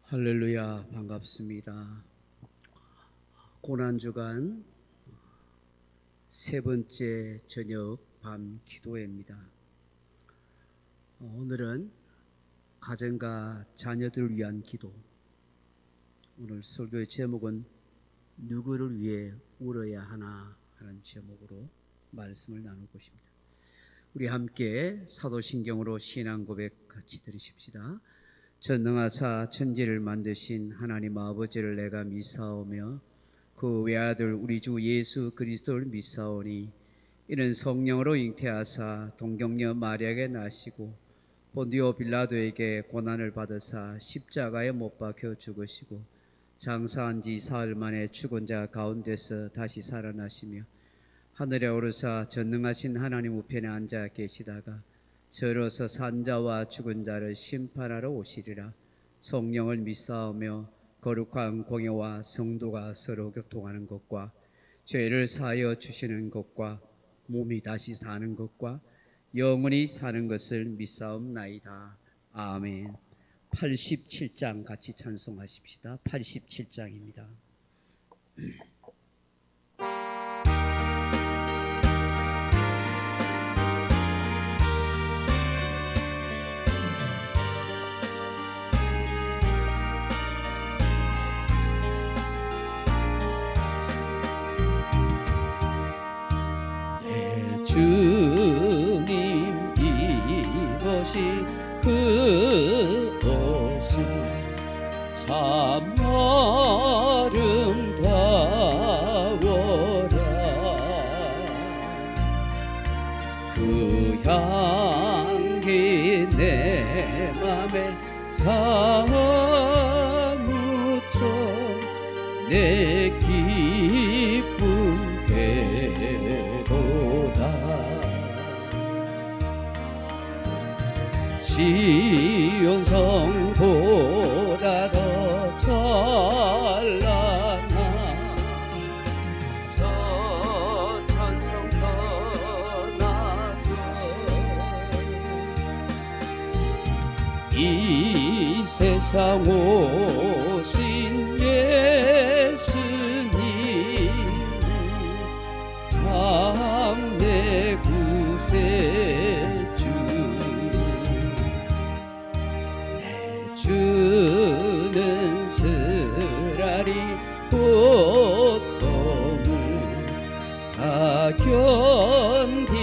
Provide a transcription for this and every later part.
할렐루야, 반갑습니다. 고난주간 세 번째 저녁 밤 기도회입니다. 오늘은 가정과 자녀들을 위한 기도. 오늘 설교의 제목은 누구를 위해 울어야 하나 하는 제목으로 말씀을 나눌 것입니다. 우리 함께 사도신경으로 신앙 고백 같이 드리십시다. 전능하사 천지를 만드신 하나님 아버지를 내가 믿사오며 그 외아들 우리 주 예수 그리스도를 믿사오니 이는 성령으로 잉태하사 동정녀 마리아에게 나시고 본디오 빌라도에게 고난을 받으사 십자가에 못 박혀 죽으시고 장사한 지 사흘 만에 죽은 자 가운데서 다시 살아나시며 하늘에 오르사 전능하신 하나님 우편에 앉아 계시다가 저로서 산자와 죽은 자를 심판하러 오시리라. 성령을 믿사오며 거룩한 공예와 성도가 서로 교통하는 것과 죄를 사하여 주시는 것과 몸이 다시 사는 것과 영원히 사는 것을 믿사옵나이다. 아멘. 87장 같이 찬송하십시다. 87장입니다. 주님 입으신 그 옷은 참 아름다워라. 그 향기 내 맘에 사무쳐 내 기쁨 시온 성보다 더 찬란한 저 천성 떠나서 이 세상 오신 예수님 참 내 구세주 주는 쓰라리 고통을 다 견디셨으며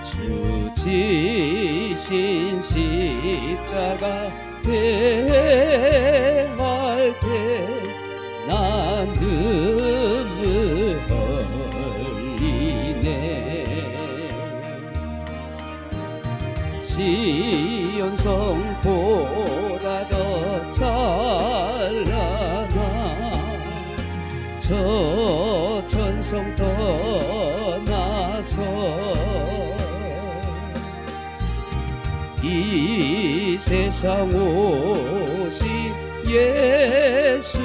주 지신 십자가 대할 때 난 눈물 흘리네. 시온 성보다 더 찬란한 저 천성 떠나서 이 세상 오신 예수님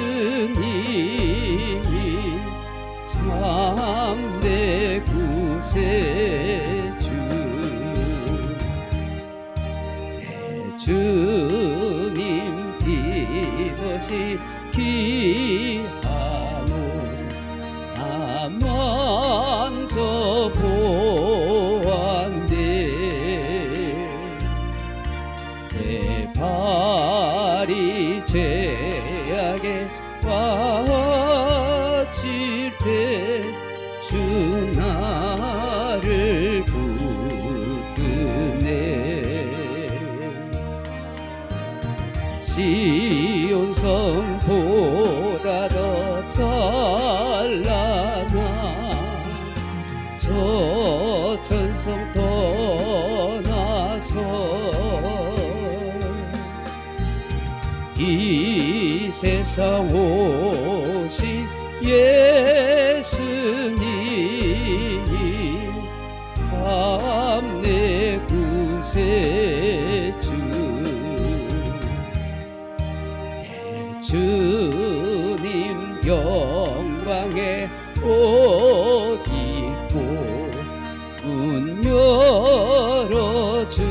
참 내 구세주. 주님 입으시 귀한 옷 나 먼저 보았네. 내 발이 죄악에 빠질 때 주 나를 붙드네. 시온 성보다 더 찬란한 저 천성 떠나서 이 세상 오신 예수님 참 내 구세주. 주님 영광의 옷 입고 문 열어주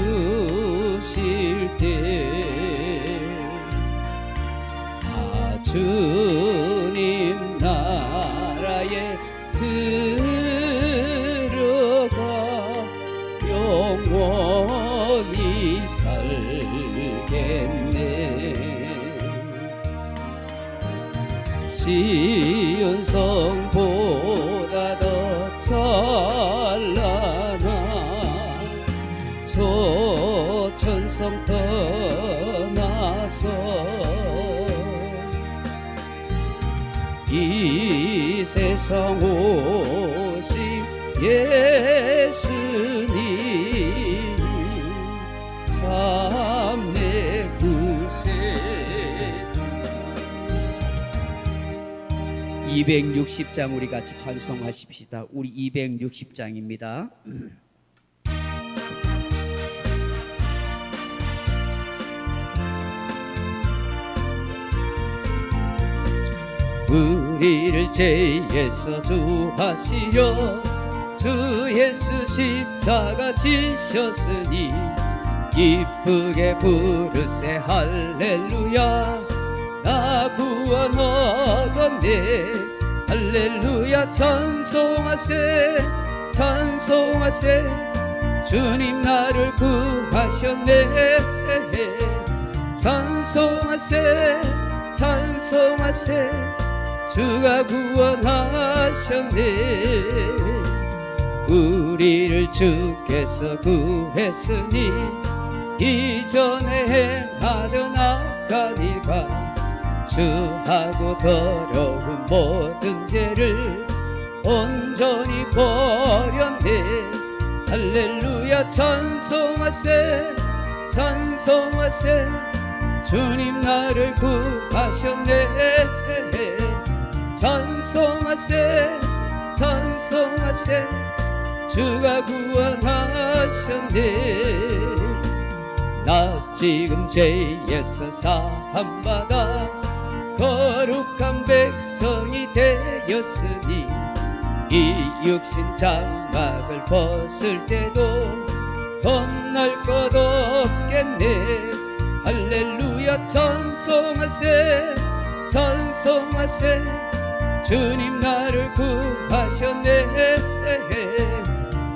영원히 살겠네. 시온성보다 더 찬란한 조천성 떠나서 이 세상 오신 예수님 참 내 구세. 260장 우리 같이 찬송하십시다. 우리 260장입니다. 우리를 죄에서 구하시려 주 예수 십자가 지셨으니 기쁘게 부르세 할렐루야. 나 구원 얻었네 할렐루야. 찬송하세 찬송하세 주님 나를 구하셨네. 찬송하세 찬송하세 주가 구원하셨네. 우리를 주께서 구했으니 이전에 행하던 악한 일과 주하고 더러운 모든 죄를 온전히 버렸네. 할렐루야. 찬송하세 찬송하세 주님 나를 구하셨네. 찬송하세 찬송하세 주가 구원하셨네. 나 지금 죄에서 사함받아 거룩한 백성이 되었으니 이 육신 장막을 벗을 때도 겁날 것 없겠네. 할렐루야. 찬송하세 찬송하세 주님 나를 구하셨네.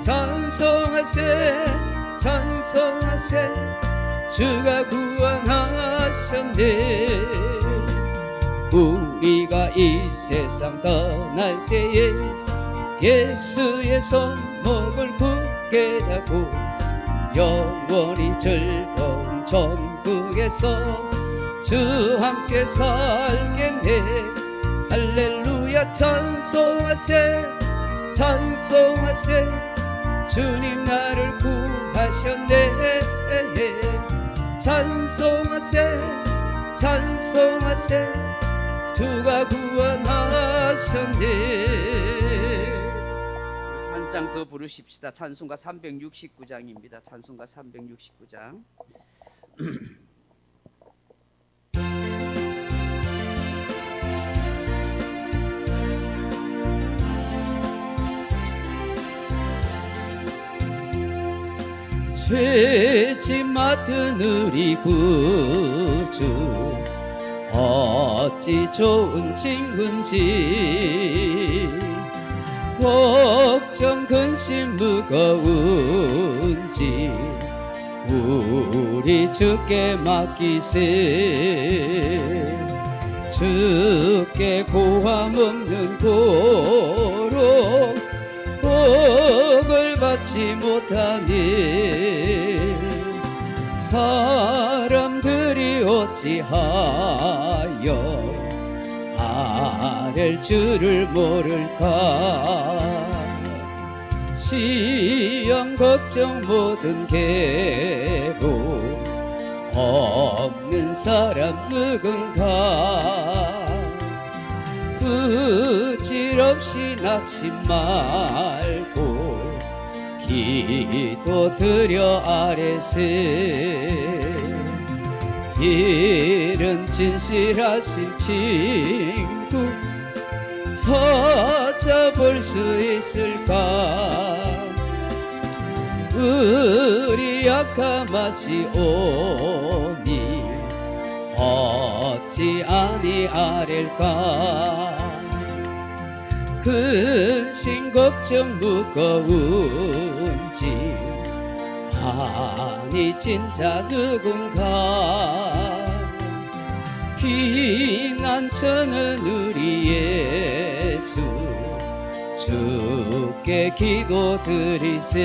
찬송하세 찬송하세 주가 구원하셨네. 우리가 이 세상 떠날 때에 예수의 손목을 굳게 잡고 영원히 즐거운 천국에서 주 함께 살겠네. 할렐루야. 찬송하세 찬송하세 주님 나를 구하셨네. 찬송하세 찬송하세 주가 구원하셨네. 한 장 더 부르십시다. 찬송가 369장입니다. 찬송가 369장. 죄짐 맡은 우리 구주 어찌 좋은 친구인지 걱정 근심 무거운지 우리 주께 맡기세. 주께 고함 없는 고로 복을 받지 못하니 사람들이 어찌하여 아랠 줄을 모를까. 시험 걱정 모든 괴로움 없는 사람 누군가. 그질 없이 낙심 말고 기도 드려 아뢰세. 이른 진실하신 친구 찾아볼 수 있을까. 우리 약함하시오니 어찌 아니하릴까. 근심 걱정 무거운지 한이 진짜 누군가 피난처는 우리 예수 주께 기도드리세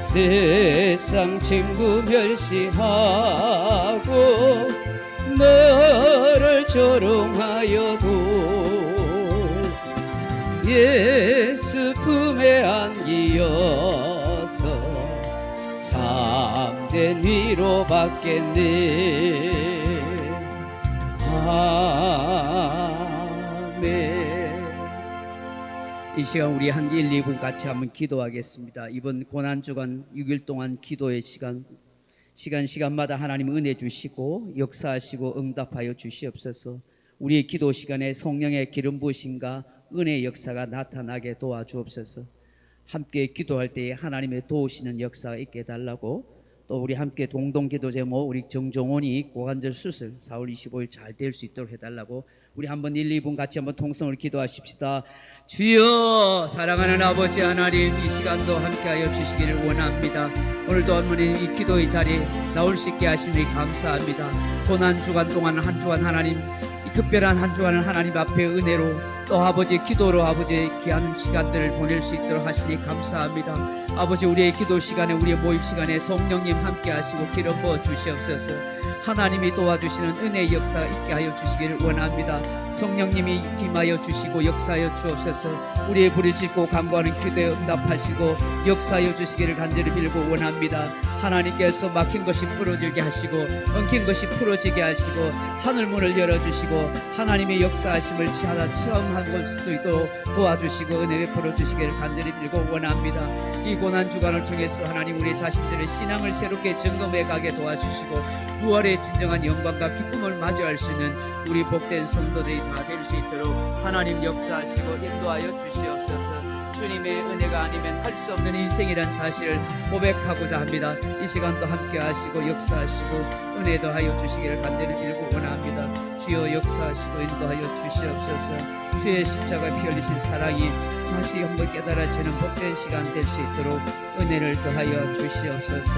세상 친구 멸시하고 너를 조롱하여도 예수 품에 안기어서 참된 위로 받겠네. 아멘. 이 시간 우리 한 1, 2분 같이 한번 기도하겠습니다. 이번 고난주간 6일 동안 기도의 시간마다 하나님 은혜 주시고 역사하시고 응답하여 주시옵소서. 우리의 기도 시간에 성령의 기름 부으심과 은혜의 역사가 나타나게 도와주옵소서. 함께 기도할 때에 하나님의 도우시는 역사가 있게 해달라고, 또 우리 함께 동동기도 제목 우리 정종원이 고관절 수술 4월 25일 잘 될 수 있도록 해달라고 우리 한번 1, 2분 같이 한번 통성으로 기도하십시다. 주여, 사랑하는 아버지 하나님, 이 시간도 함께하여 주시기를 원합니다. 오늘도 어머니 이 기도의 자리에 나올 수 있게 하시니 감사합니다. 고난주간 동안 한 주간 하나님, 이 특별한 한 주간을 하나님 앞에 은혜로 또 아버지 기도로 아버지 귀한 시간들을 보낼 수 있도록 하시니 감사합니다. 아버지, 우리의 기도 시간에 우리의 모임 시간에 성령님 함께 하시고 기름 부어 주시옵소서. 하나님이 도와주시는 은혜의 역사가 있게 하여 주시기를 원합니다. 성령님이 임하여 주시고 역사하여 주옵소서. 우리의 부르짖고 간구하는 기도에 응답하시고 역사하여 주시기를 간절히 빌고 원합니다. 하나님께서 막힌 것이 풀어지게 하시고 엉킨 것이 풀어지게 하시고 하늘문을 열어주시고 하나님의 역사하심을 체험할 수도 있도록 도와주시고 은혜 베풀어 주시기를 간절히 빌고 원합니다. 이 고난주간을 통해서 하나님 우리 자신들의 신앙을 새롭게 점검해 가게 도와주시고 부활의 진정한 영광과 기쁨을 맞이할 수 있는 우리 복된 성도들이 다 될 수 있도록 하나님 역사하시고 인도하여 주시옵소서. 주님의 은혜가 아니면 할 수 없는 인생이란 사실을 고백하고자 합니다. 이 시간도 함께 하시고 역사하시고 은혜도 하여 주시기를 간절히 빌고 원합니다. 주여 역사하시고 인도하여 주시옵소서. 주의 십자가 피 흘리신 사랑이 다시 한번 깨달아지는 복된 시간 될 수 있도록 은혜를 더하여 주시옵소서.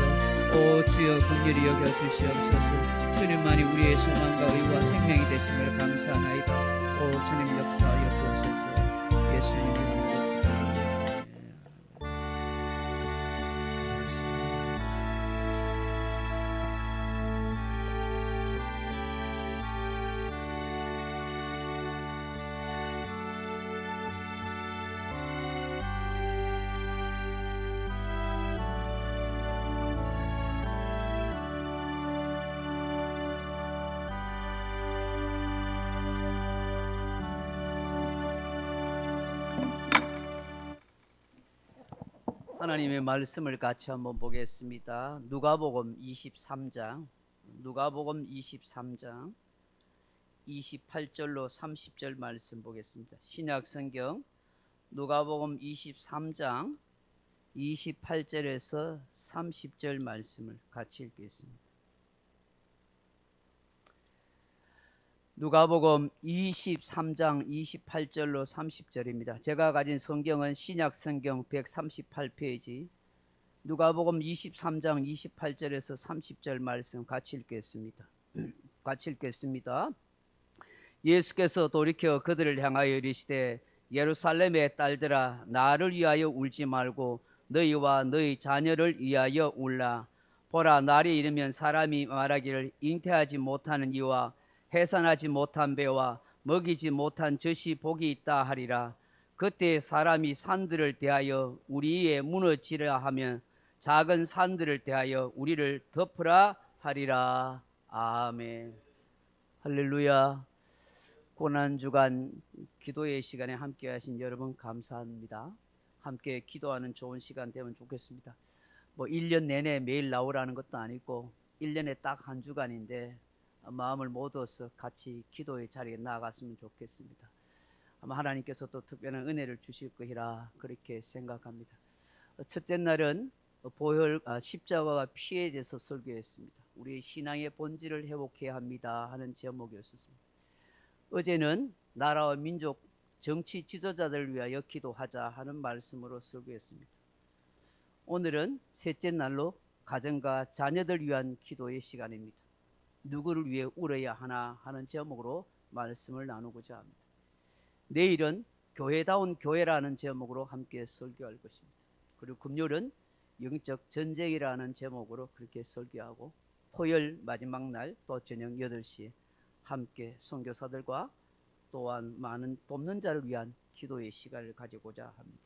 오 주여 긍휼히 여겨 주시옵소서. 주님만이 우리의 소망과 의와 생명이 되심을 감사하나이다. 오 주님 역사하여 주옵소서. 예수님 이름으로 하나님의 말씀을 같이 한번 보겠습니다. 누가복음 23장 28절로 30절 말씀 보겠습니다. 신약성경 누가복음 23장 28절에서 30절 말씀을 같이 읽겠습니다. 누가복음 23장 28절로 30절입니다. 제가 가진 성경은 신약성경 138페이지 누가복음 23장 28절에서 30절 말씀 같이 읽겠습니다. 예수께서 돌이켜 그들을 향하여 이르시되 예루살렘의 딸들아, 나를 위하여 울지 말고 너희와 너희 자녀를 위하여 울라. 보라, 날이 이르면 사람이 말하기를 잉태하지 못하는 이와 해산하지 못한 배와 먹이지 못한 젖이 복이 있다 하리라. 그때 사람이 산들을 대하여 우리 위에 무너지라 하면 작은 산들을 대하여 우리를 덮으라 하리라. 아멘. 할렐루야. 고난주간 기도의 시간에 함께 하신 여러분 감사합니다. 함께 기도하는 좋은 시간 되면 좋겠습니다. 1년 내내 매일 나오라는 것도 아니고 1년에 딱 한 주간인데 마음을 모아서 같이 기도의 자리에 나아갔으면 좋겠습니다. 아마 하나님께서 또 특별한 은혜를 주실 것이라 그렇게 생각합니다. 첫째 날은 보혈 십자가와 피에 대해서 설교했습니다. 우리의 신앙의 본질을 회복해야 합니다 하는 제목이었습니다. 어제는 나라와 민족 정치 지도자들을 위하여 기도하자 하는 말씀으로 설교했습니다. 오늘은 셋째 날로 가정과 자녀들 위한 기도의 시간입니다. 누구를 위해 울어야 하나 하는 제목으로 말씀을 나누고자 합니다. 내일은 교회다운 교회라는 제목으로 함께 설교할 것입니다. 그리고 금요일은 영적 전쟁이라는 제목으로 그렇게 설교하고, 토요일 마지막 날 또 저녁 8시에 함께 선교사들과 또한 많은 돕는 자를 위한 기도의 시간을 가지고자 합니다.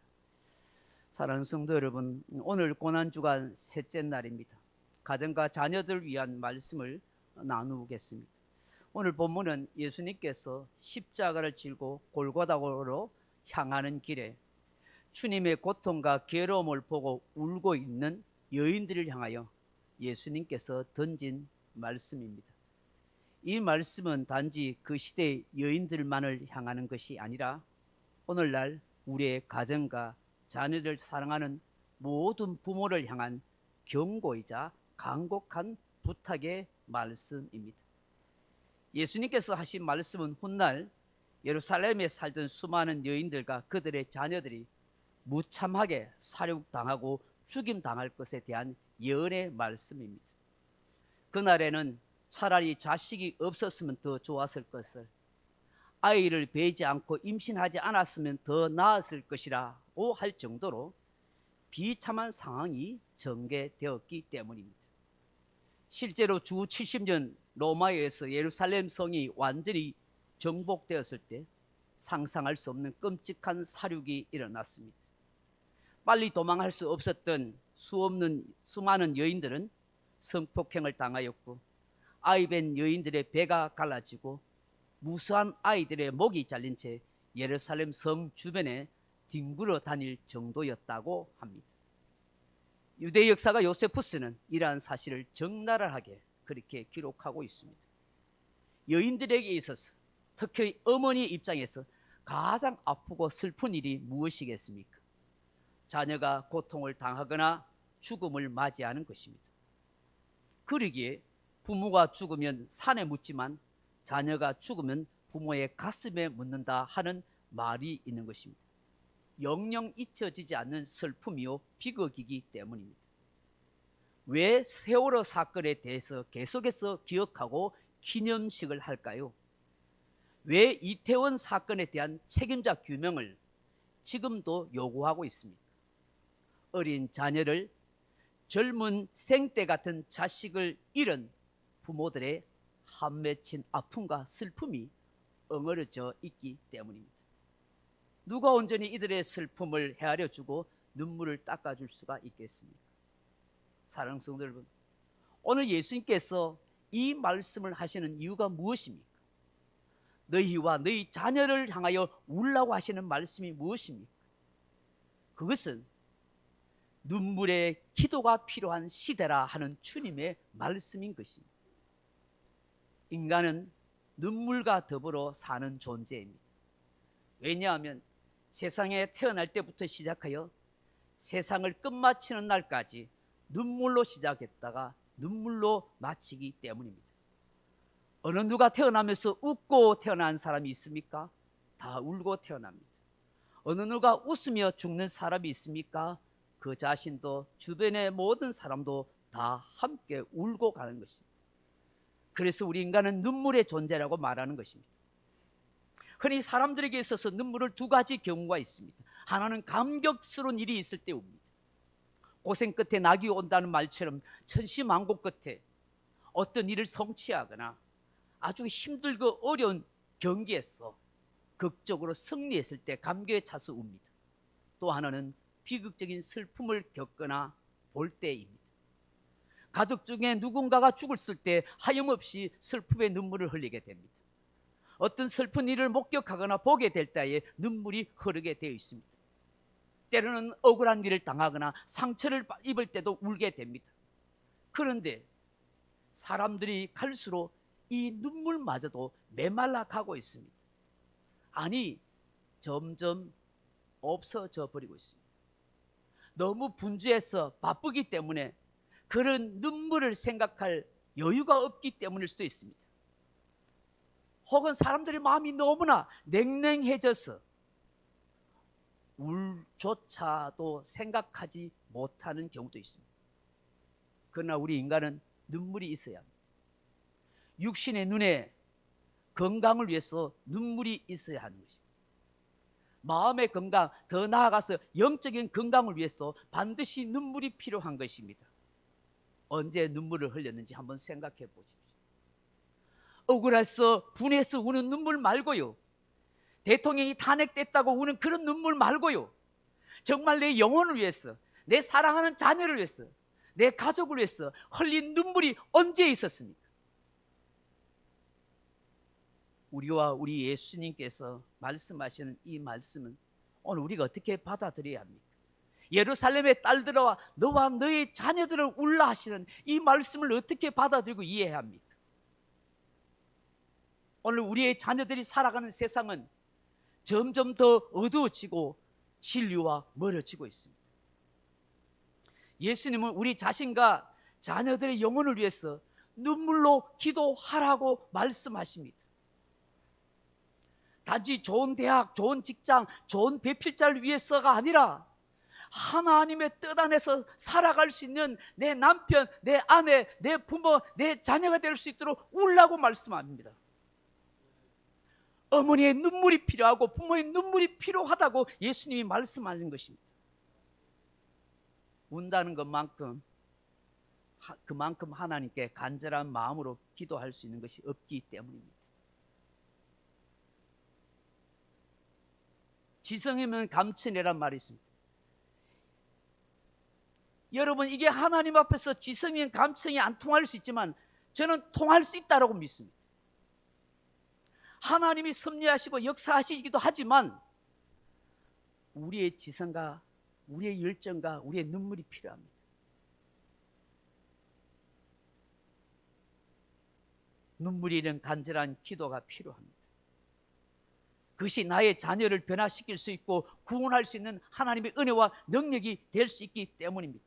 사랑하는 성도 여러분, 오늘 고난주간 셋째 날입니다. 가정과 자녀들 위한 말씀을 나누겠습니다. 오늘 본문은 예수님께서 십자가를 지고 골고다로 향하는 길에 주님의 고통과 괴로움을 보고 울고 있는 여인들을 향하여 예수님께서 던진 말씀입니다. 이 말씀은 단지 그 시대의 여인들만을 향하는 것이 아니라 오늘날 우리의 가정과 자녀를 사랑하는 모든 부모를 향한 경고이자 간곡한 부탁의 말씀입니다. 예수님께서 하신 말씀은 훗날 예루살렘에 살던 수많은 여인들과 그들의 자녀들이 무참하게 살육당하고 죽임당할 것에 대한 예언의 말씀입니다. 그날에는 차라리 자식이 없었으면 더 좋았을 것을, 아이를 베지 않고 임신하지 않았으면 더 나았을 것이라고 할 정도로 비참한 상황이 전개되었기 때문입니다. 실제로 주 70년 로마에 의해서 예루살렘 성이 완전히 정복되었을 때 상상할 수 없는 끔찍한 살육이 일어났습니다. 빨리 도망할 수 없었던 수많은 여인들은 성폭행을 당하였고, 아이 뵌 여인들의 배가 갈라지고 무수한 아이들의 목이 잘린 채 예루살렘 성 주변에 뒹굴어 다닐 정도였다고 합니다. 유대 역사가 요세푸스는 이러한 사실을 적나라하게 그렇게 기록하고 있습니다. 여인들에게 있어서, 특히 어머니 입장에서 가장 아프고 슬픈 일이 무엇이겠습니까? 자녀가 고통을 당하거나 죽음을 맞이하는 것입니다. 그러기에 부모가 죽으면 산에 묻지만 자녀가 죽으면 부모의 가슴에 묻는다 하는 말이 있는 것입니다. 영영 잊혀지지 않는 슬픔이요 비극이기 때문입니다. 왜 세월호 사건에 대해서 계속해서 기억하고 기념식을 할까요? 왜 이태원 사건에 대한 책임자 규명을 지금도 요구하고 있습니까? 어린 자녀를, 젊은 생때 같은 자식을 잃은 부모들의 한 맺힌 아픔과 슬픔이 엉어려져 있기 때문입니다. 누가 온전히 이들의 슬픔을 헤아려주고 눈물을 닦아줄 수가 있겠습니까? 사랑하는 성도 여러분, 오늘 예수님께서 이 말씀을 하시는 이유가 무엇입니까? 너희와 너희 자녀를 향하여 울라고 하시는 말씀이 무엇입니까? 그것은 눈물의 기도가 필요한 시대라 하는 주님의 말씀인 것입니다. 인간은 눈물과 더불어 사는 존재입니다. 왜냐하면 세상에 태어날 때부터 시작하여 세상을 끝마치는 날까지 눈물로 시작했다가 눈물로 마치기 때문입니다. 어느 누가 태어나면서 웃고 태어난 사람이 있습니까? 다 울고 태어납니다. 어느 누가 웃으며 죽는 사람이 있습니까? 그 자신도 주변의 모든 사람도 다 함께 울고 가는 것입니다. 그래서 우리 인간은 눈물의 존재라고 말하는 것입니다. 흔히 사람들에게 있어서 눈물을 두 가지 경우가 있습니다. 하나는 감격스러운 일이 있을 때 웁니다. 고생 끝에 낙이 온다는 말처럼 천시만고 끝에 어떤 일을 성취하거나 아주 힘들고 어려운 경기에서 극적으로 승리했을 때 감격에 차서 웁니다. 또 하나는 비극적인 슬픔을 겪거나 볼 때입니다. 가족 중에 누군가가 죽었을 때 하염없이 슬픔의 눈물을 흘리게 됩니다. 어떤 슬픈 일을 목격하거나 보게 될 때에 눈물이 흐르게 되어 있습니다. 때로는 억울한 일을 당하거나 상처를 입을 때도 울게 됩니다. 그런데 사람들이 갈수록 이 눈물마저도 메말라 가고 있습니다. 아니, 점점 없어져 버리고 있습니다. 너무 분주해서 바쁘기 때문에 그런 눈물을 생각할 여유가 없기 때문일 수도 있습니다. 혹은 사람들의 마음이 너무나 냉랭해져서 울조차도 생각하지 못하는 경우도 있습니다. 그러나 우리 인간은 눈물이 있어야 합니다. 육신의 눈에 건강을 위해서 눈물이 있어야 하는 것입니다. 마음의 건강, 더 나아가서 영적인 건강을 위해서 반드시 눈물이 필요한 것입니다. 언제 눈물을 흘렸는지 한번 생각해 보십시오. 억울해서 분해서 우는 눈물 말고요, 대통령이 탄핵됐다고 우는 그런 눈물 말고요, 정말 내 영혼을 위해서, 내 사랑하는 자녀를 위해서, 내 가족을 위해서 흘린 눈물이 언제 있었습니까? 우리와 우리 예수님께서 말씀하시는 이 말씀은 오늘 우리가 어떻게 받아들여야 합니까? 예루살렘의 딸들아 너와 너의 자녀들을 울라 하시는 이 말씀을 어떻게 받아들이고 이해해야 합니까? 오늘 우리의 자녀들이 살아가는 세상은 점점 더 어두워지고 진리와 멀어지고 있습니다. 예수님은 우리 자신과 자녀들의 영혼을 위해서 눈물로 기도하라고 말씀하십니다. 단지 좋은 대학, 좋은 직장, 좋은 배필자를 위해서가 아니라 하나님의 뜻 안에서 살아갈 수 있는 내 남편, 내 아내, 내 부모, 내 자녀가 될 수 있도록 울라고 말씀합니다. 어머니의 눈물이 필요하고 부모의 눈물이 필요하다고 예수님이 말씀하는 것입니다. 운다는 것만큼 그만큼 하나님께 간절한 마음으로 기도할 수 있는 것이 없기 때문입니다. 지성이면 감천이란 말이 있습니다. 여러분, 이게 하나님 앞에서 지성이면 감천이 안 통할 수 있지만 저는 통할 수 있다고 믿습니다. 하나님이 섭리하시고 역사하시기도 하지만 우리의 지성과 우리의 열정과 우리의 눈물이 필요합니다. 눈물이 있는 간절한 기도가 필요합니다. 그것이 나의 자녀를 변화시킬 수 있고 구원할 수 있는 하나님의 은혜와 능력이 될 수 있기 때문입니다.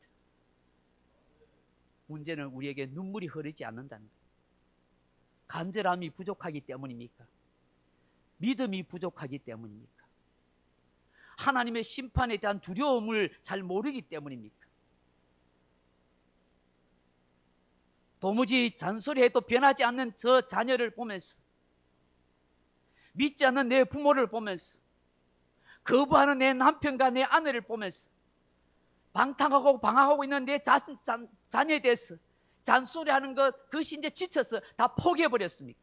문제는 우리에게 눈물이 흐르지 않는다는 거예요. 간절함이 부족하기 때문입니까? 믿음이 부족하기 때문입니까? 하나님의 심판에 대한 두려움을 잘 모르기 때문입니까? 도무지 잔소리해도 변하지 않는 저 자녀를 보면서, 믿지 않는 내 부모를 보면서, 거부하는 내 남편과 내 아내를 보면서, 방탕하고 방황하고 있는 내 자녀에 대해서 잔소리하는 것, 그것이 이제 지쳐서 다 포기해버렸습니까?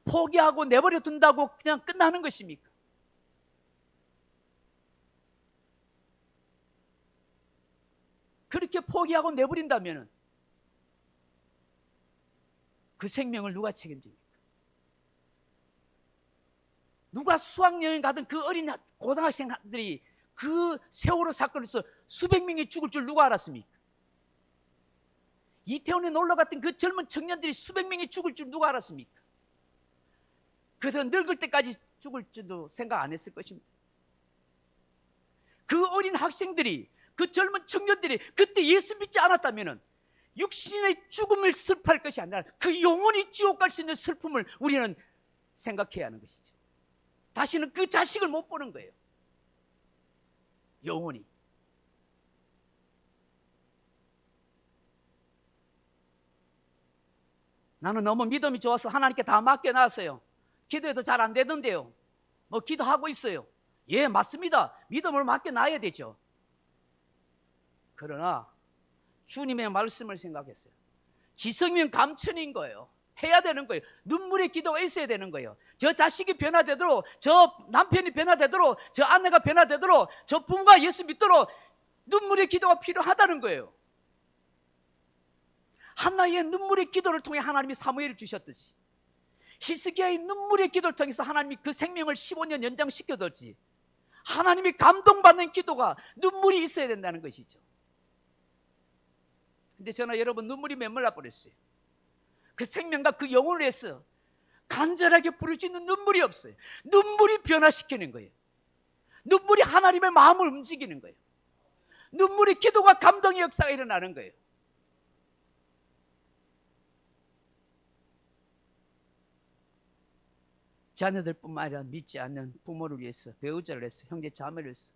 포기하고 내버려 둔다고 그냥 끝나는 것입니까? 그렇게 포기하고 내버린다면 그 생명을 누가 책임집니까? 누가 수학여행 가던 그 어린 고등학생들이 그 세월호 사건에서 수백 명이 죽을 줄 누가 알았습니까? 이태원에 놀러 갔던 그 젊은 청년들이 수백 명이 죽을 줄 누가 알았습니까? 그들 늙을 때까지 죽을 줄도 생각 안 했을 것입니다. 그 어린 학생들이, 그 젊은 청년들이 그때 예수 믿지 않았다면 육신의 죽음을 슬퍼할 것이 아니라 그 영혼이 지옥 갈 수 있는 슬픔을 우리는 생각해야 하는 것이죠. 다시는 그 자식을 못 보는 거예요. 영혼이. 나는 너무 믿음이 좋아서 하나님께 다 맡겨놨어요. 기도해도 잘 안 되던데요. 뭐 기도하고 있어요. 예, 맞습니다. 믿음을 맡겨놔야 되죠. 그러나 주님의 말씀을 생각했어요. 지성이면 감천인 거예요. 해야 되는 거예요. 눈물의 기도가 있어야 되는 거예요. 저 자식이 변화되도록, 저 남편이 변화되도록, 저 아내가 변화되도록, 저 부모가 예수 믿도록 눈물의 기도가 필요하다는 거예요. 한나의 눈물의 기도를 통해 하나님이 사무엘을 주셨듯이, 히스기야의 눈물의 기도를 통해서 하나님이 그 생명을 15년 연장시켜뒀지, 하나님이 감동받는 기도가 눈물이 있어야 된다는 것이죠. 근데 저는 여러분 눈물이 메말라 버렸어요. 그 생명과 그 영혼을 위해서 간절하게 부르짖는 눈물이 없어요. 눈물이 변화시키는 거예요. 눈물이 하나님의 마음을 움직이는 거예요. 눈물이 기도가 감동의 역사가 일어나는 거예요. 자녀들뿐만 아니라 믿지 않는 부모를 위해서, 배우자를 위해서, 형제 자매를 위해서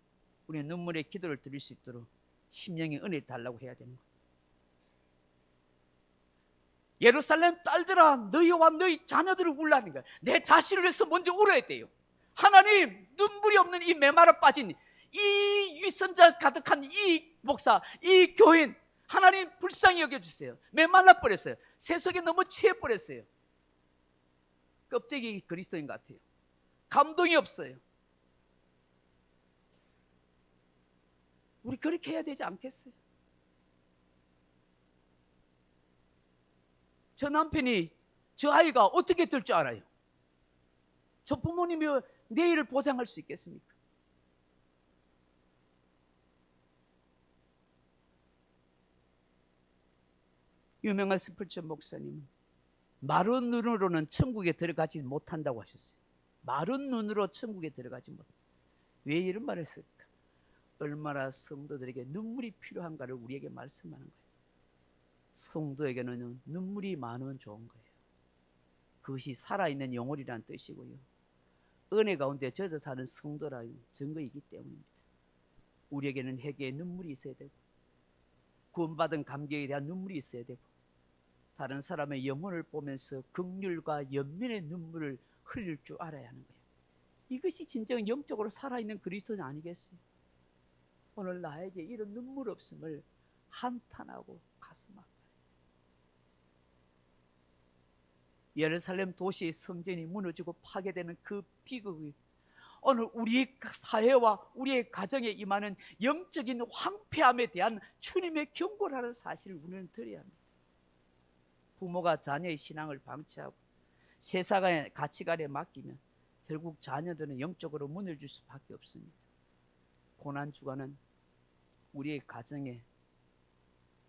우리는 눈물의 기도를 드릴 수 있도록 심령의 은혜를 달라고 해야 되는 거예요. 예루살렘 딸들아, 너희와 너희 자녀들을 울라는 거야. 내 자신을 위해서 먼저 울어야 돼요. 하나님, 눈물이 없는 이 메마라 빠진 이 위선자 가득한 이 목사, 이 교인, 하나님 불쌍히 여겨주세요. 메말라 버렸어요. 세속에 너무 취해 버렸어요. 껍데기 그리스도인 같아요. 감동이 없어요. 우리 그렇게 해야 되지 않겠어요? 저 남편이, 저 아이가 어떻게 될 줄 알아요? 저 부모님이 내일을 보장할 수 있겠습니까? 유명한 스펄전 목사님은 마른 눈으로는 천국에 들어가지 못한다고 하셨어요. 마른 눈으로 천국에 들어가지 못한다. 왜 이런 말을 했을까? 얼마나 성도들에게 눈물이 필요한가를 우리에게 말씀하는 거예요. 성도에게는 눈물이 많으면 좋은 거예요. 그것이 살아있는 영혼이라는 뜻이고요. 은혜 가운데 젖어 사는 성도라는 증거이기 때문입니다. 우리에게는 회개의 눈물이 있어야 되고, 구원받은 감격에 대한 눈물이 있어야 되고, 다른 사람의 영혼을 보면서 긍휼과 연민의 눈물을 흘릴 줄 알아야 하는 거예요. 이것이 진정 영적으로 살아있는 그리스도는 아니겠어요? 오늘 나에게 이런 눈물 없음을 한탄하고 가슴 아파요. 예루살렘 도시의 성전이 무너지고 파괴되는 그 비극이 오늘 우리의 사회와 우리의 가정에 임하는 영적인 황폐함에 대한 주님의 경고라는 사실을 우리는 들어야 합니다. 부모가 자녀의 신앙을 방치하고 세상의 가치관에 맡기면 결국 자녀들은 영적으로 무너질 수밖에 없습니다. 고난주간은 우리의 가정에,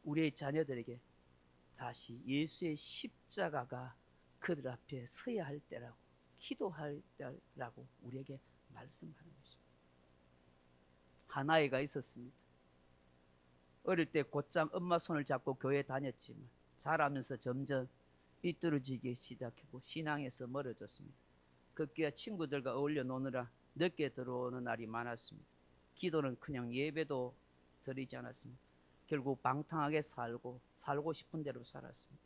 우리의 자녀들에게 다시 예수의 십자가가 그들 앞에 서야 할 때라고, 기도할 때라고 우리에게 말씀하는 것입니다. 한 아이가 있었습니다. 어릴 때 곧장 엄마 손을 잡고 교회에 다녔지만 자라면서 점점 삐뚤어지기 시작하고 신앙에서 멀어졌습니다. 급기야 친구들과 어울려 노느라 늦게 들어오는 날이 많았습니다. 기도는 그냥 예배도 드리지 않았습니다. 결국 방탕하게 살고 싶은 대로 살았습니다.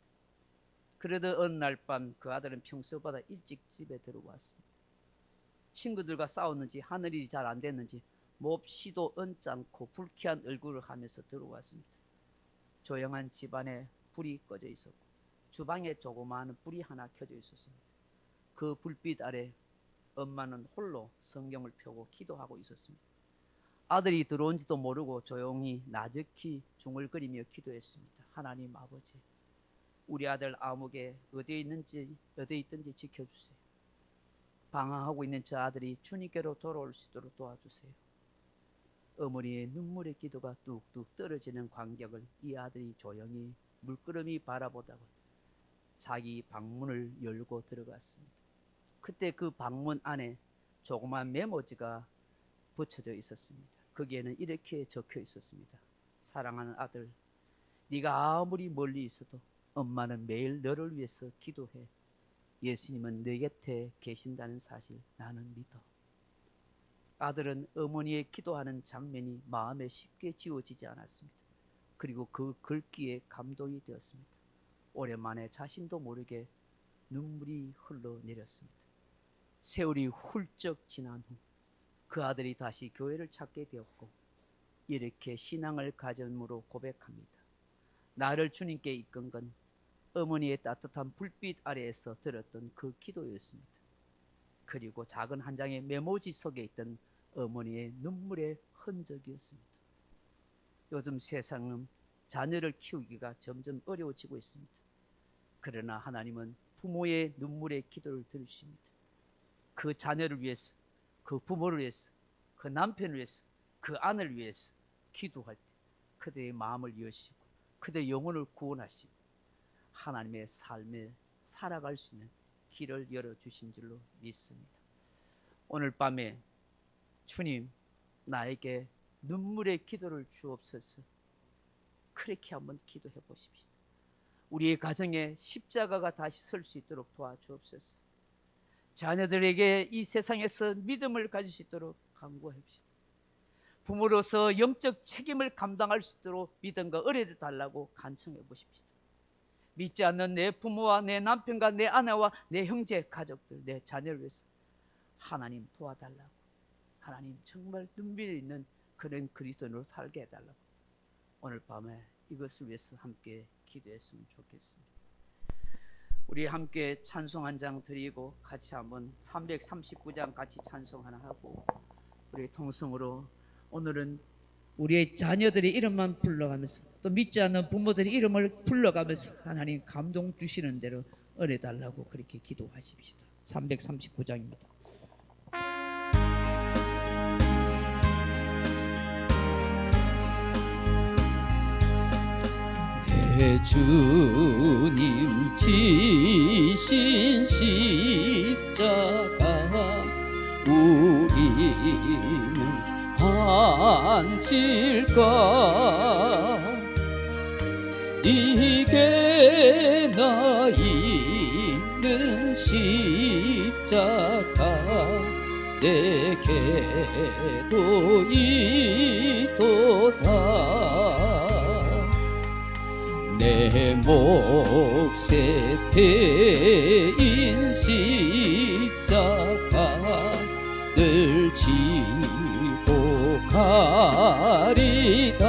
그러던 어느 날 밤 그 아들은 평소보다 일찍 집에 들어왔습니다. 친구들과 싸웠는지 하늘이 잘 안 됐는지 몹시도 언짢고 불쾌한 얼굴을 하면서 들어왔습니다. 조용한 집안에 불이 꺼져 있었고 주방에 조그마한 불이 하나 켜져 있었습니다. 그 불빛 아래 엄마는 홀로 성경을 펴고 기도하고 있었습니다. 아들이 들어온지도 모르고 조용히 나적히 중얼거리며 기도했습니다. 하나님 아버지, 우리 아들 아무개 어디에 있든지 지켜주세요. 방황하고 있는 저 아들이 주님께로 돌아올 수 있도록 도와주세요. 어머니의 눈물의 기도가 뚝뚝 떨어지는 광경을 이 아들이 조용히 물끄러미 바라보다가 자기 방문을 열고 들어갔습니다. 그때 그 방문 안에 조그만 메모지가 붙여져 있었습니다. 거기에는 이렇게 적혀 있었습니다. 사랑하는 아들, 네가 아무리 멀리 있어도 엄마는 매일 너를 위해서 기도해. 예수님은 내 곁에 계신다는 사실 나는 믿어. 아들은 어머니의 기도하는 장면이 마음에 쉽게 지워지지 않았습니다. 그리고 그 글귀에 감동이 되었습니다. 오랜만에 자신도 모르게 눈물이 흘러내렸습니다. 세월이 훌쩍 지난 후 그 아들이 다시 교회를 찾게 되었고 이렇게 신앙을 가짐으로 고백합니다. 나를 주님께 이끈 건 어머니의 따뜻한 불빛 아래에서 들었던 그 기도였습니다. 그리고 작은 한 장의 메모지 속에 있던 어머니의 눈물의 흔적이었습니다. 요즘 세상은 자녀를 키우기가 점점 어려워지고 있습니다. 그러나 하나님은 부모의 눈물의 기도를 들으십니다. 그 자녀를 위해서, 그 부모를 위해서, 그 남편을 위해서, 그 아내를 위해서 기도할 때 그들의 마음을 여시고 그들의 영혼을 구원하시고 하나님의 삶에 살아갈 수 있는 길을 열어주신 줄로 믿습니다. 오늘 밤에 주님, 나에게 눈물의 기도를 주옵소서. 그렇게 한번 기도해 보십시다. 우리의 가정에 십자가가 다시 설 수 있도록 도와주옵소서. 자녀들에게 이 세상에서 믿음을 가질 수 있도록 간구합시다. 부모로서 영적 책임을 감당할 수 있도록 믿음과 은혜를 달라고 간청해 보십시다. 믿지 않는 내 부모와 내 남편과 내 아내와 내 형제 가족들, 내 자녀를 위해서 하나님 도와달라고, 하나님 정말 눈물 있는 그런 그리스도인으로 살게 해달라고 오늘 밤에 이것을 위해서 함께 기도했으면 좋겠습니다. 우리 함께 찬송 한 장 드리고 같이 한번 339장 같이 찬송 하나 하고 우리 통성으로 오늘은 우리의 자녀들의 이름만 불러가면서 또 믿지 않는 부모들의 이름을 불러가면서 하나님 감동 주시는 대로 은혜 달라고 그렇게 기도하십시다. 339장입니다. 내 주님 지신 십자가 우리는 안질까 이게 나 있는 십자가 내게도 있도다 내 몫에 대인 십자가 늘 지고 가리다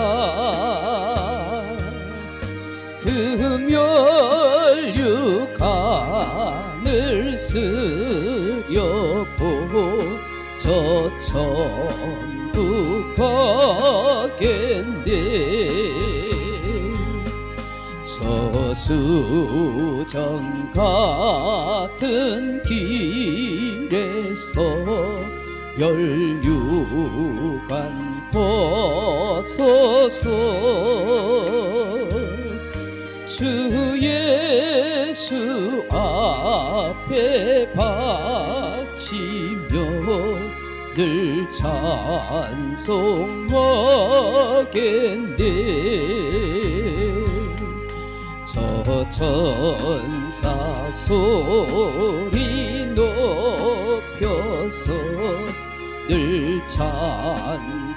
금혈육간을 쓰려고 저 천국 가겠네 저수정 같은 길에서 혈육간 벗어서 주 예수 앞에 바치며 늘 찬송하겠네 저 천사 소리 높여서 늘 찬송할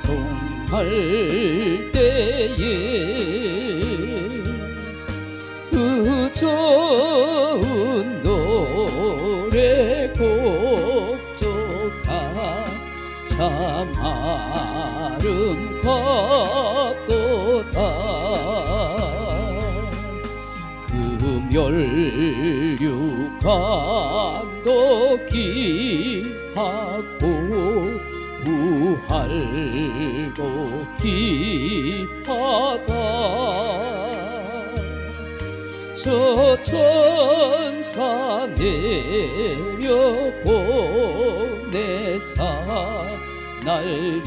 때에 그 좋은 노래 곡조가 참 아름답도다 금혈육간도 귀하고 부활도 귀하다 저 천사 내려보내사 날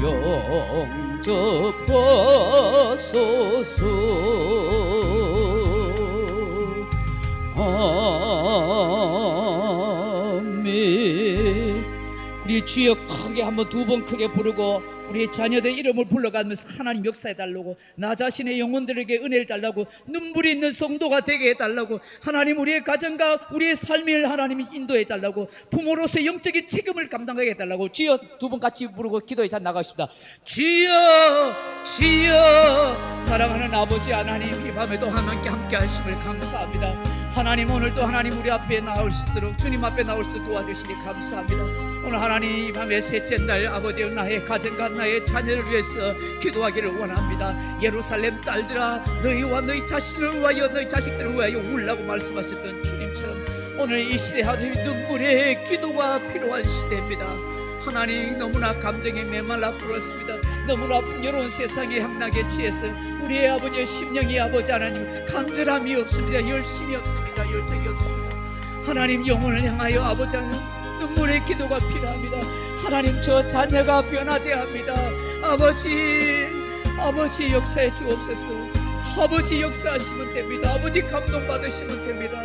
영접하소서 아멘. 우리 주여 크게 한번 두 번 크게 부르고 우리의 자녀들 이름을 불러가면서 하나님 역사해달라고 나 자신의 영혼들에게 은혜를 달라고 눈물이 있는 성도가 되게 해달라고 하나님 우리의 가정과 우리의 삶을 하나님이 인도해달라고 부모로서 영적인 책임을 감당하게 해달라고 주여 두 번 같이 부르고 기도에 잘 나가십니다. 주여 주여 사랑하는 아버지 하나님 이 밤에도 함께 하심을 감사합니다. 하나님 오늘도 하나님 우리 앞에 나올 수 있도록 주님 앞에 나올 수 있도록 도와주시니 감사합니다. 오늘 하나님 이 밤에 셋째 날 아버지 나의 가정과 나의 자녀를 위해서 기도하기를 원합니다. 예루살렘 딸들아 너희와 너희 자신을 위하여 너희 자식들을 위하여 울라고 말씀하셨던 주님처럼 오늘 이 시대 하나님 눈물의 기도가 필요한 시대입니다. 하나님 너무나 감정에 메말라 불었습니다. 너무나 풍요로운 세상의 향락에 취해서 우리의 아버지의 심령이 아버지 하나님 간절함이 없습니다. 열심이 없습니다. 열정이 없습니다. 하나님 영혼을 향하여 아버지 하나님 눈물의 기도가 필요합니다. 하나님 저 자녀가 변화되어야 합니다. 아버지 역사해 주옵소서. 아버지 역사하시면 됩니다. 아버지 감동받으시면 됩니다.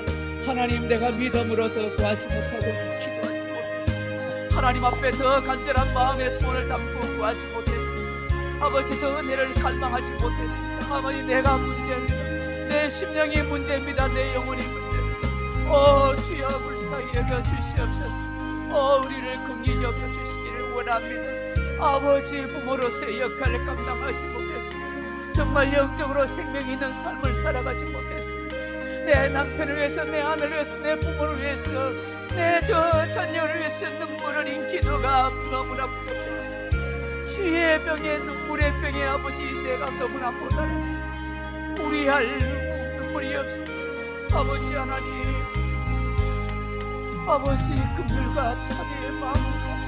하나님 내가 믿음으로 더 구하지 못하고 더 기도하지 못했습니다. 하나님 앞에 더 간절한 마음의 손을 담고 구하지 못했습니다. 아버지 더 은혜를 갈망하지 못했습니다. 아버지 내가 문제입니다. 내 심령이 문제입니다. 내 영혼이 문제입니다. 주여 불쌍히 여겨 주시옵소서. 우리를 긍휼히 여겨 주시기를 원합니다. 아버지 부모로서의 역할을 감당하지 못했습니다. 정말 영적으로 생명 있는 삶을 살아가지 못했습니다. 내 남편을 위해서, 내 아내를 위해서, 내 부모를 위해서, 내 자녀를 위해서 눈물을 흘린 기도가 너무나 부족했습니다. 주의 병에, 눈물의 병에 아버지 내가 너무나 모자랐습니다. 우리 할 눈물이 없습니다. 아버지 하나님, 아버지 긍휼과 자비의 마음을 가시고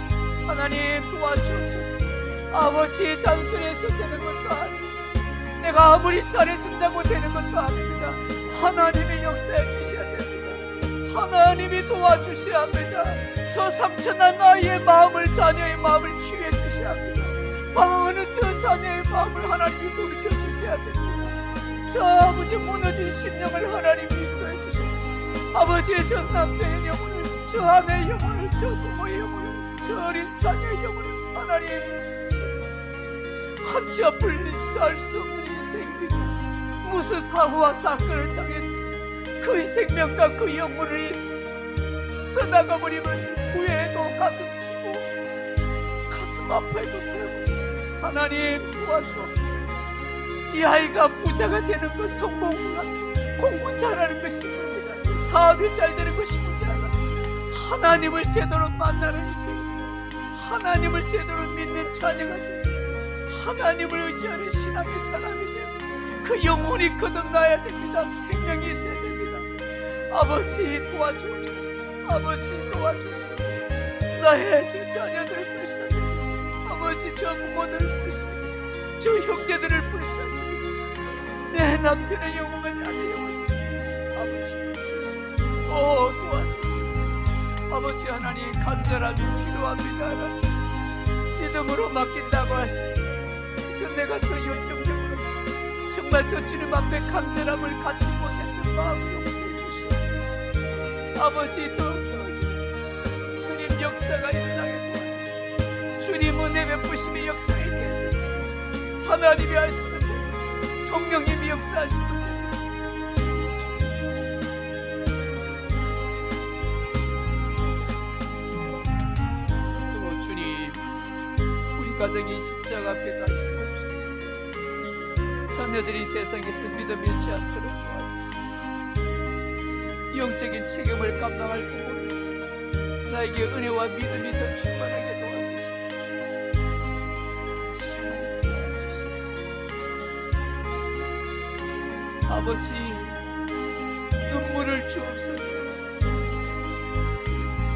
하나님 도와주옵소서. 아버지 잔소리해서 되는 것도 아니고 내가 아무리 잘해준다고 되는 것도 아닙니다. 하나님이 역사해 주셔야 됩니다. 하나님이 도와주셔야 합니다. 저 상처난 아이의 마음을, 자녀의 마음을 치유해 주셔야 합니다. 방황하는 저 자녀의 마음을 하나님이 돌이켜 주셔야 됩니다. 저 아버지 무너진 심령을 하나님이 인도해 주셔야 됩니다. 아버지의 저 남편의 영혼을, 저 아내의 영혼을, 저 부모의 영혼을, 저 어린 자녀의 영혼을 하나님, 한치 앞을 알 수 없는 인생입니다. 무슨 사고와 사건을 당해서 그 생명과 그 영혼을 떠나가 버리면 후회도 가슴 치고 가슴 아파해도 소용없습니다. 하나님 도와주옵소서. 이 아이가 부자가 되는 것, 성공을 하는, 공부 잘하는 것이 문제가 아니고 사업이 잘 되는 것이 문제가 아니라 하나님을 제대로 만나는 인생, 하나님을 제대로 믿는 자녀가 되고 하나님을 의지하는 신앙의 사람이 되고 그 영혼이 거듭나야 됩니다. 생명이 있어야 됩니다. 아버지 도와주옵소서. 아버지 도와주옵소서. 나의 저 자녀들을 불쌍히 여기소서. 아버지 저 부모들을 불쌍히 여기소서. 저 형제들을 불쌍히 여기소서. 내 남편의 영혼은 아내 영혼이시 아버지 도와주소서. 아버지 하나님, 간절함이 필요합니다. 하나님 믿음으로 맡긴다고 하지 저 내가 더 열정적으로 정말 더 주님 앞에 간절함을 갖지 못했던 마음을 용서해 주시옵소서. 아버지 더 주님 역사가 일어나게 도와주시옵소서. 주님 은혜 베푸심의 역사가 있게 해주시옵소서. 하나님이 하시면 됩니다. 성령님이 역사하시면 됩니다. 주님, 우리 가정이 십자가 앞에 다시 자녀들이 세상에서 믿음 잃지 않도록 도와주시고 영적인 책임을 감당할 부모로서 나에게 은혜와 믿음이 더 충만하게 도와주시고 아버지 눈물을 주옵소서.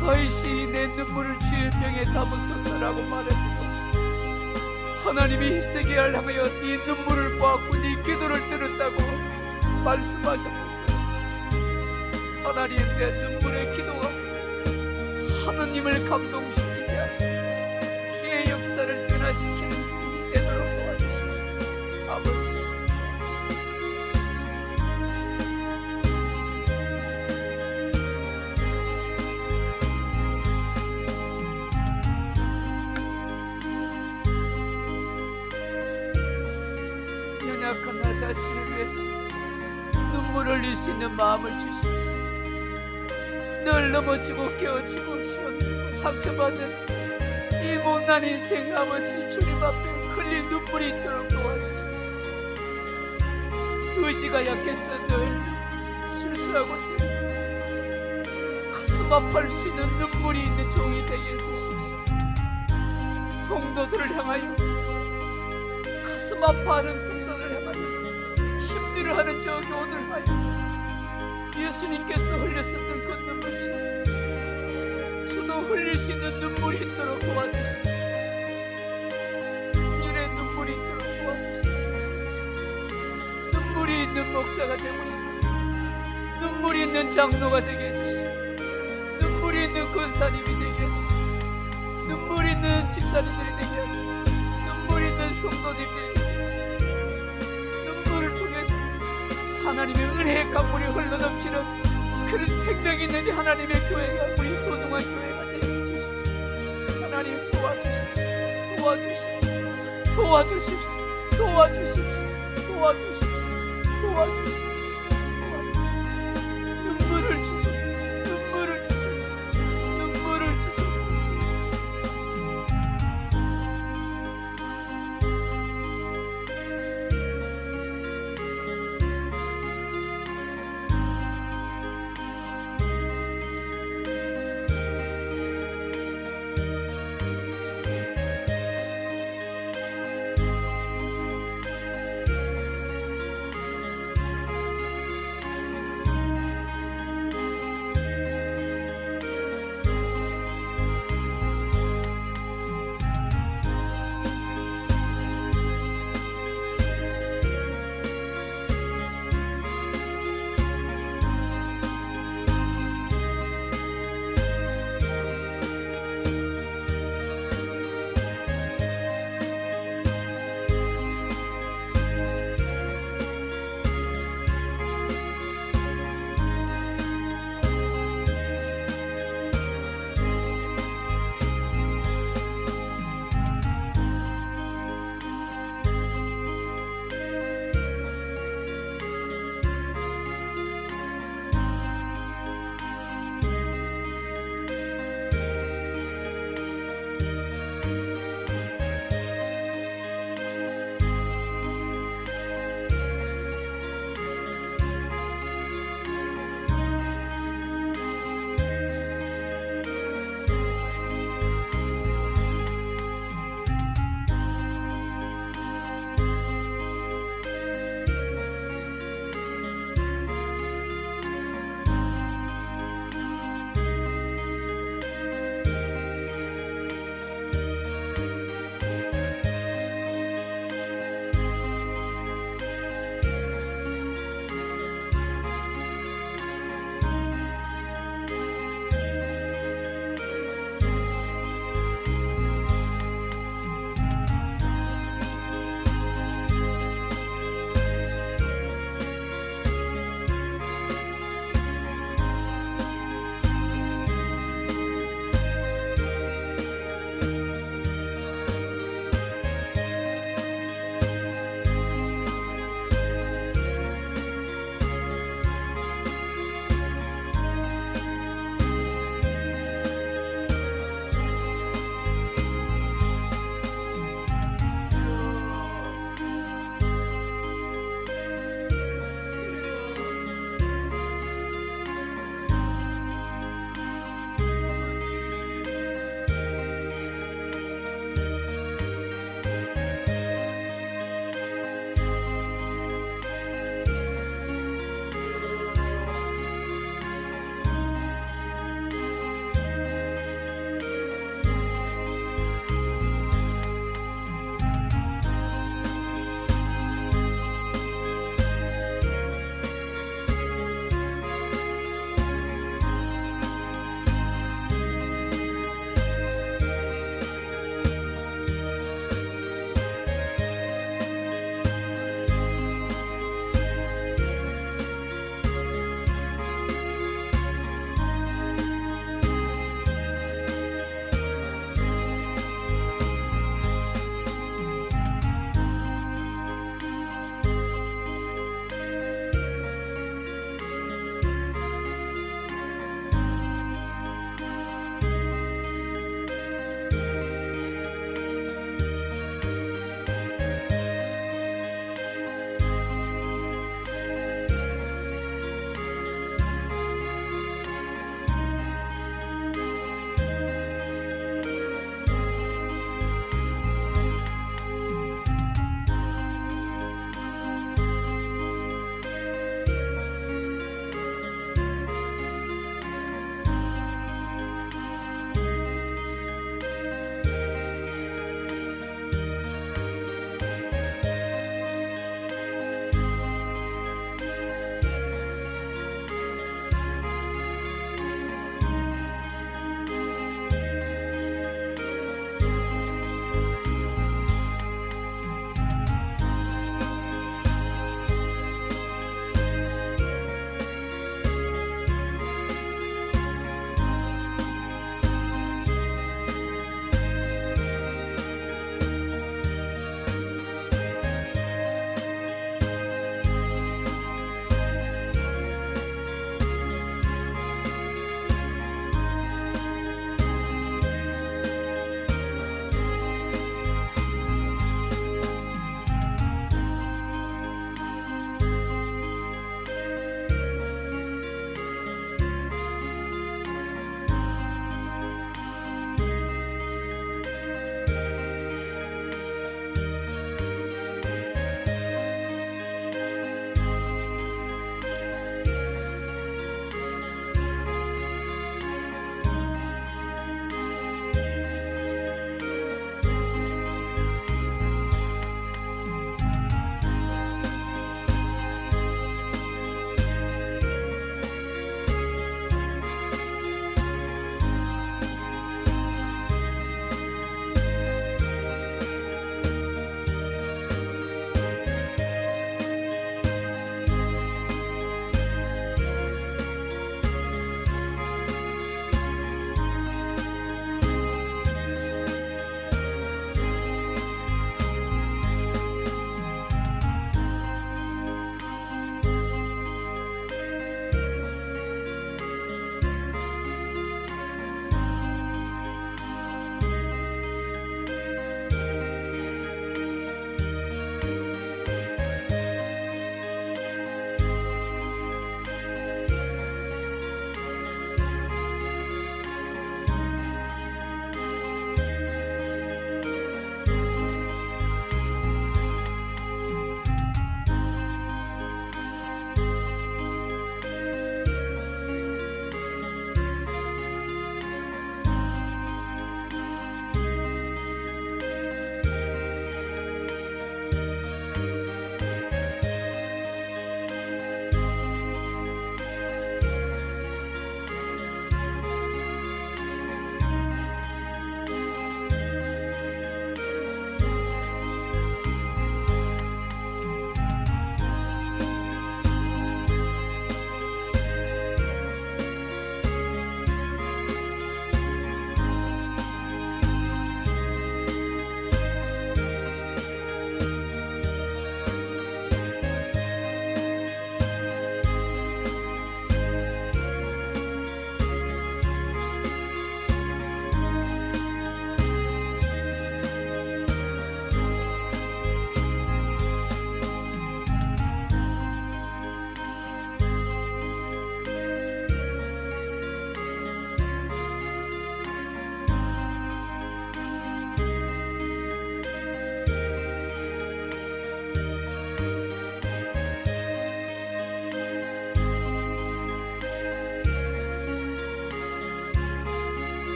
다윗이 내 눈물을 주의 병에 담으소서라고 말했던 하나님이 히스기야를 향하여 네 눈물을 보았고 네 기도를 들었다고 말씀하셨던 것이 하나님, 내 눈물의 기도가 하나님을 감동시키게 하시고 주의 역사를 변화시키는 일이 되도록 도와주시옵소서. 아버지 연약한 나 자신을 위해서 눈물을 흘릴 수 있는 마음을 주십시오. 늘 넘어지고 깨어지고 시험되고 상처받는 이 못난 인생 아버지 주님 앞에 흘릴 눈물이 있도록 도와주십시오. 의지가 약해서 늘 실수하고 죄 가슴 아파할 수 있는 눈물이 있는 종이 되게 해주십시오. 성도들을 향하여 가슴 아파하는 성도들을 향하여 힘들어하는 저 교우들을 향하여 예수님께서 흘렸었던 그 눈물처럼 저도 흘릴 수 있는 눈물이 있도록 도와주십시오. 긍휼의 눈물이 있도록 도와주십시오. 눈물이 있는 목사가 되고 싶습니다. 눈물이 있는 장로가 되게 해주시고 눈물이 있는 권사님이 되게 해주시고 눈물이 있는 집사님들이 되게 하시고 눈물이 있는 성도님들이 되게 하시고 눈물을 통해서 하나님의 은혜의 강물이 흘러넘치는 그런 생명 있는 하나님의 교회가 우리 소중한 교회가 되게 해주십시오. 하나님 도와주십시오. 도와주십시오. 도와주십시오. 도와주십시오. 도와주십시오. 도와주십시오.